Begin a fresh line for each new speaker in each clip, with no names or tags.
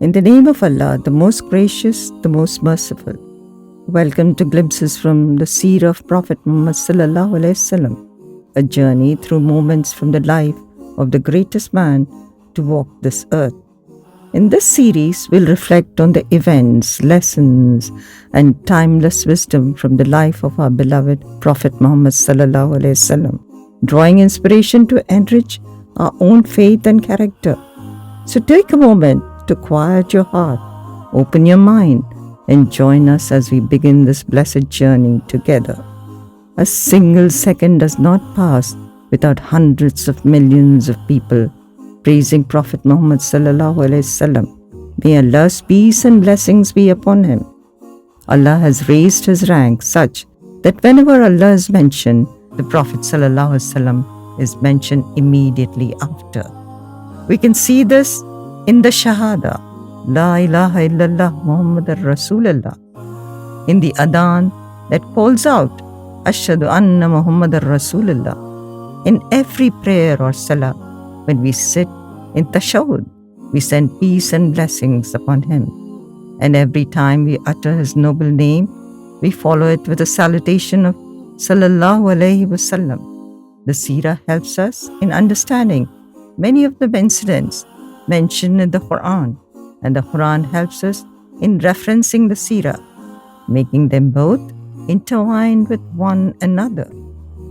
In the name of Allah, the most gracious, the most merciful. Welcome to glimpses from the Seerah of Prophet Muhammad s.a.w.s, a journey through moments from the life of the greatest man to walk this earth. In this series, we'll reflect on the events, lessons, and timeless wisdom from the life of our beloved Prophet Muhammad s.a.w.s, drawing inspiration to enrich our own faith and character. So take a moment to quiet your heart, open your mind, and join us as we begin this blessed journey together. A single second does not pass without hundreds of millions of people praising Prophet Muhammad s.a.w.s. May Allah's peace and blessings be upon him. Allah has raised his rank such that whenever Allah is mentioned, the Prophet s.a.w.s. is mentioned immediately after. We can see this in the Shahada, La ilaha illallah Muhammadar Rasulullah, in the Adhan that calls out, Ashhadu anna Muhammadar Rasulullah. In every prayer or salah, when we sit in tashahhud, we send peace and blessings upon him. And every time we utter his noble name, we follow it with a salutation of Sallallahu Alaihi Wasallam. The Seerah helps us in understanding many of the incidents mentioned in the Quran, and the Quran helps us in referencing the Seerah, making them both intertwined with one another.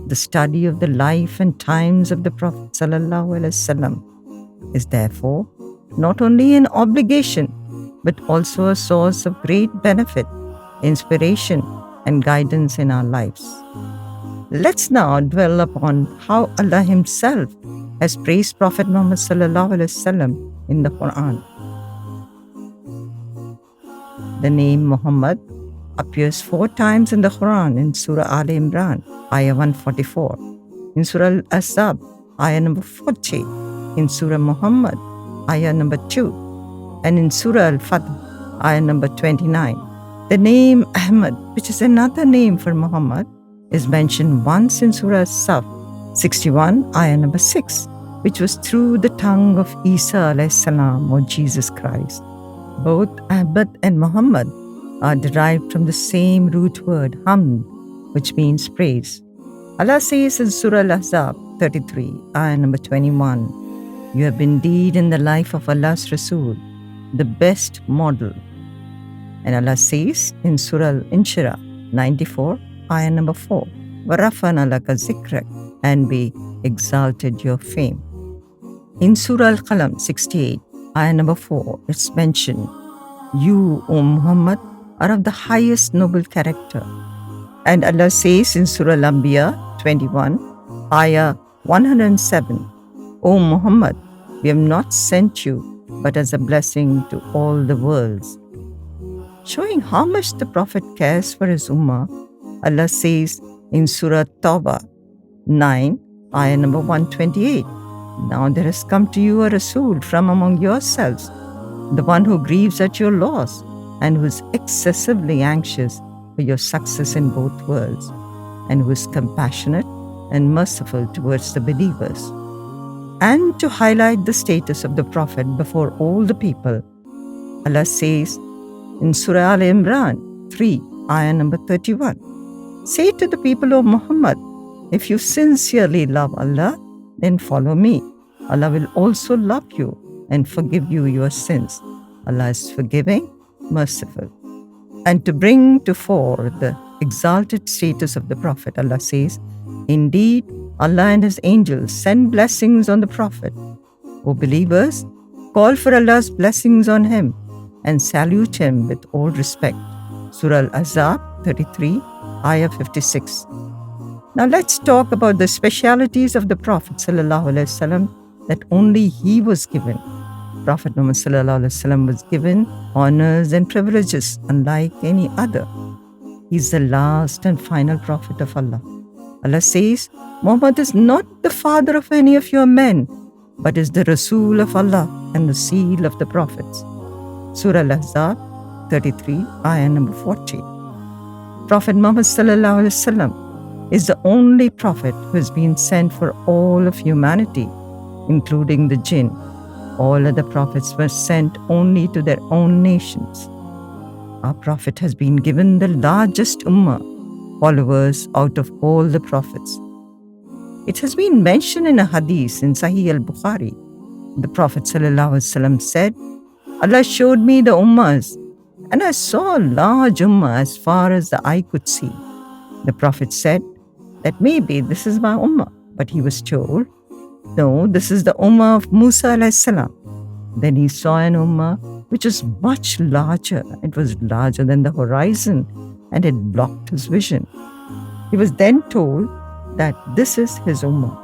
The study of the life and times of the Prophet ﷺ is therefore not only an obligation but also a source of great benefit, inspiration, and guidance in our lives. Let's now dwell upon how Allah Himself has praised Prophet Muhammad ﷺ in the Quran. The name Muhammad appears 4 times in the Quran in Surah Al Imran, Ayah 144, in Surah Al-Ahzab, Ayah number 40, in Surah Muhammad, Ayah number 2, and in Surah Al-Fath, Ayah number 29. The name Ahmad, which is another name for Muhammad, is mentioned once in Surah As-Saf, 61, Ayah number 6, which was through the tongue of Isa alayhi salam, or Jesus Christ. Both Ahmad and Muhammad are derived from the same root word, hamd, which means praise. Allah says in Surah Al-Ahzab 33, ayah number 21, You have been indeed in the life of Allah's Rasul, the best model. And Allah says in Surah Al-Inshirah 94, ayah number 4, وَرَفَعْنَا لَكَ ذِكْرَكَ, and we exalted your fame. In Surah Al-Qalam 68, ayah number 4, it's mentioned, You, O Muhammad, are of the highest noble character. And Allah says in Surah Al-Anbiya 21, Ayah 107, O Muhammad, we have not sent you but as a blessing to all the worlds. Showing how much the Prophet cares for his ummah, Allah says in Surah Tawbah 9, Ayah number 128, Now there has come to you a Rasul from among yourselves, the one who grieves at your loss, and who is excessively anxious for your success in both worlds, and who is compassionate and merciful towards the believers. And to highlight the status of the Prophet before all the people, Allah says in Surah Al Imran 3, ayah number 31, Say to the people of Muhammad, if you sincerely love Allah, then follow me. Allah will also love you and forgive you your sins. Allah is forgiving, merciful. And to bring to fore the exalted status of the Prophet, Allah says, Indeed, Allah and His angels send blessings on the Prophet. O believers, call for Allah's blessings on him and salute him with all respect. Surah Al-Ahzab 33, Ayah 56. Now let's talk about the specialities of the Prophet ﷺ that only he was given. Prophet Muhammad ﷺ was given honors and privileges unlike any other. He is the last and final Prophet of Allah. Allah says, Muhammad is not the father of any of your men, but is the Rasul of Allah and the seal of the prophets. Surah Al-Ahzab 33, ayah number 40. Prophet Muhammad ﷺ is the only prophet who has been sent for all of humanity, including the jinn. All other prophets were sent only to their own nations. Our prophet has been given the largest ummah, followers out of all the prophets. It has been mentioned in a hadith in Sahih Al Bukhari. The Prophet ﷺ said, Allah showed me the ummahs, and I saw a large ummah as far as the eye could see. The Prophet said that maybe this is my ummah, but he was told, no, this is the ummah of Musa alayhi salam. Then he saw an ummah which was much larger. It was larger than the horizon, and it blocked his vision. He was then told that this is his ummah.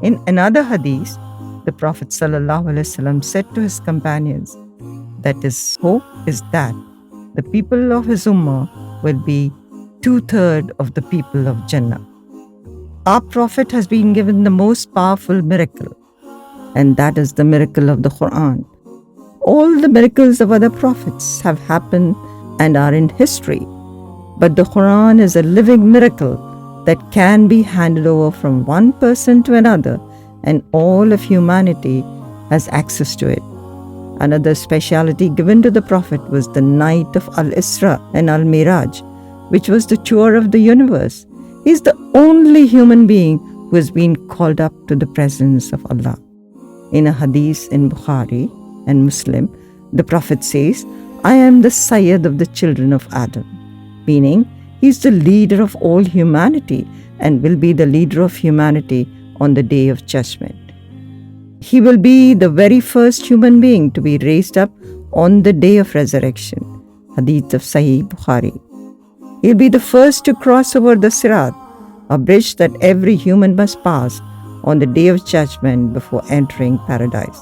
In another hadith, the Prophet ﷺ said to his companions that his hope is that the people of his ummah will be 2/3 of the people of Jannah. Our Prophet has been given the most powerful miracle, and that is the miracle of the Quran. All the miracles of other prophets have happened and are in history, but the Quran is a living miracle that can be handed over from one person to another, and all of humanity has access to it. Another speciality given to the Prophet was the night of Al-Isra and Al-Miraj, which was the tour of the universe. He is the only human being who has been called up to the presence of Allah. In a hadith in Bukhari and Muslim, the Prophet says, I am the Sayyid of the children of Adam, meaning he is the leader of all humanity and will be the leader of humanity on the day of judgment. He will be the very first human being to be raised up on the day of resurrection. Hadith of Sahih Bukhari. He will be the first to cross over the Sirat, a bridge that every human must pass on the day of judgment before entering paradise.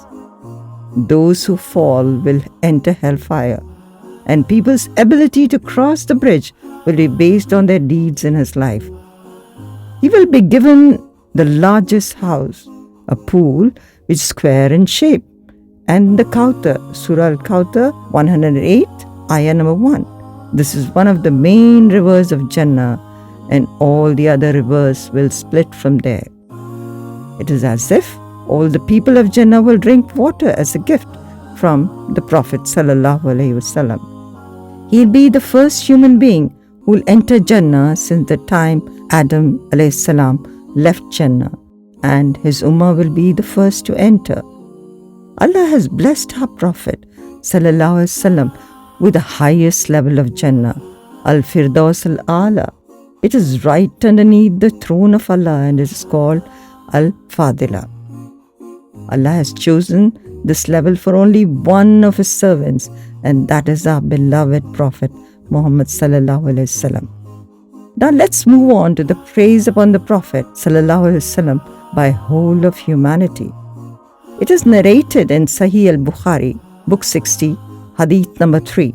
Those who fall will enter hellfire, and people's ability to cross the bridge will be based on their deeds in his life. He will be given the largest house, a pool which is square in shape, and the Kauthar, Surah Al-Kauthar 108, Ayah number 1. This is one of the main rivers of Jannah, and all the other rivers will split from there. It is as if all the people of Jannah will drink water as a gift from the Prophet ﷺ. He'll be the first human being who will enter Jannah since the time Adam ﷺ left Jannah, and his ummah will be the first to enter. Allah has blessed our Prophet ﷺ with the highest level of Jannah, Al-Firdaus Al-Ala. It is right underneath the throne of Allah, and it is called Al-Fadila. Allah has chosen this level for only one of his servants, and that is our beloved Prophet Muhammad sallallahu alaihi wasallam. Now let's move on to the praise upon the Prophet sallallahu alaihi wasallam by whole of humanity. It is narrated in Sahih Al Bukhari, book 60, Hadith number 3.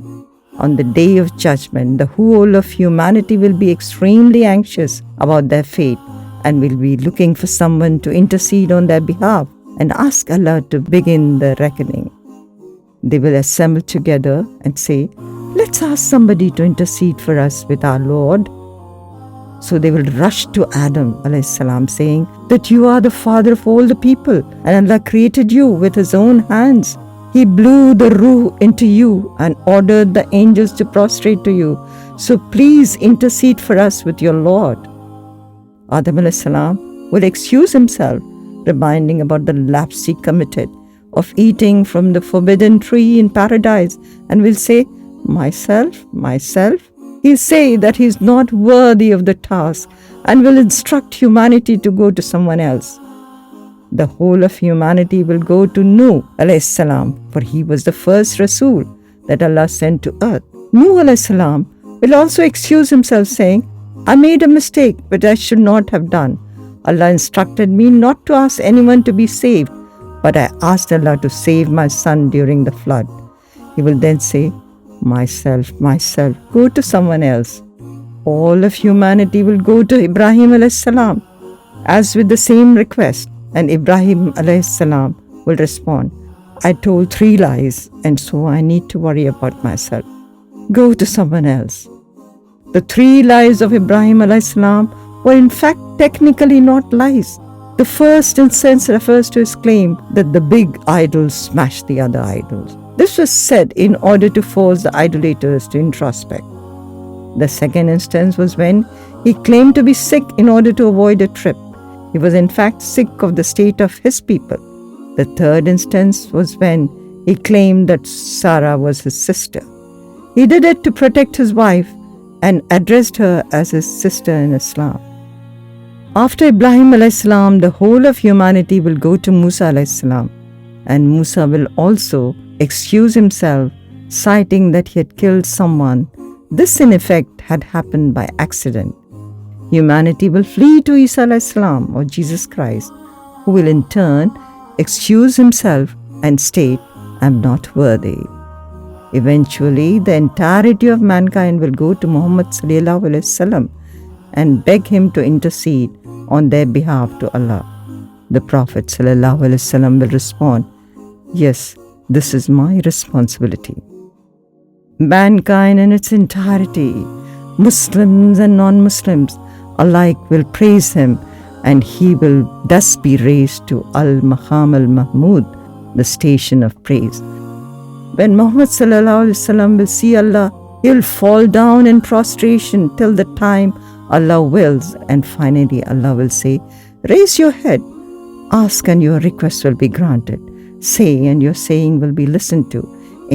On the day of judgment, the whole of humanity will be extremely anxious about their fate and will be looking for someone to intercede on their behalf and ask Allah to begin the reckoning. They will assemble together and say, let's ask somebody to intercede for us with our Lord. So they will rush to Adam ﷺ saying that you are the father of all the people, and Allah created you with his own hands. He blew the ruh into you and ordered the angels to prostrate to you. So please intercede for us with your Lord. Adam ﷺ will excuse himself, reminding about the lapse he committed of eating from the forbidden tree in paradise, and will say, myself. He'll say that he is not worthy of the task and will instruct humanity to go to someone else. The whole of humanity will go to Nuh alayhi salam, for he was the first Rasul that Allah sent to earth. Nuh alayhi salam will also excuse himself, saying, I made a mistake which I should not have done. Allah instructed me not to ask anyone to be saved, but I asked Allah to save my son during the flood. He will then say, myself, go to someone else. All of humanity will go to Ibrahim alayhi salam, as with the same request, and Ibrahim alayhi salam will respond, I told 3 lies, and so I need to worry about myself. Go to someone else. The 3 lies of Ibrahim alayhi salam were in fact technically not lies. The first instance refers to his claim that the big idols smashed the other idols. This was said in order to force the idolaters to introspect. The second instance was when he claimed to be sick in order to avoid a trip. He was in fact sick of the state of his people. The third instance was when he claimed that Sarah was his sister. He did it to protect his wife and addressed her as his sister in Islam. After Ibrahim a.s., the whole of humanity will go to Musa a.s., and Musa will also excuse himself, citing that he had killed someone. This in effect had happened by accident. Humanity will flee to Isa a.s. or Jesus Christ, who will in turn excuse himself and state, "I am not worthy." Eventually, the entirety of mankind will go to Muhammad ﷺ and beg him to intercede on their behalf to Allah. The Prophet ﷺ will respond, "Yes, this is my responsibility." Mankind in its entirety, Muslims and non-Muslims alike, will praise him, and he will thus be raised to Al-Maqam al-Mahmud, the station of praise. When Muhammad ﷺ will see Allah, he will fall down in prostration till the time Allah wills, and finally Allah will say, "Raise your head, ask and your request will be granted. Say and your saying will be listened to.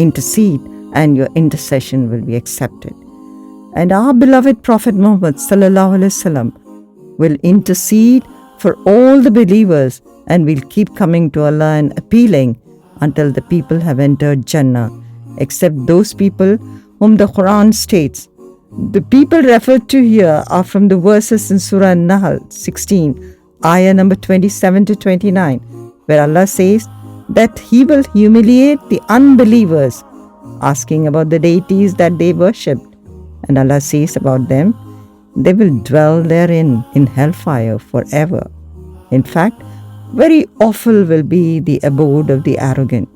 Intercede and your intercession will be accepted." And our beloved Prophet Muhammad ﷺ will intercede for all the believers and will keep coming to Allah and appealing until the people have entered Jannah, except those people whom the Quran states. The people referred to here are from the verses in Surah Nahl 16, Aayah number 27 to 29, where Allah says that He will humiliate the unbelievers, asking about the deities that they worshipped. And Allah says about them, they will dwell therein in hellfire forever. In fact, very awful will be the abode of the arrogant.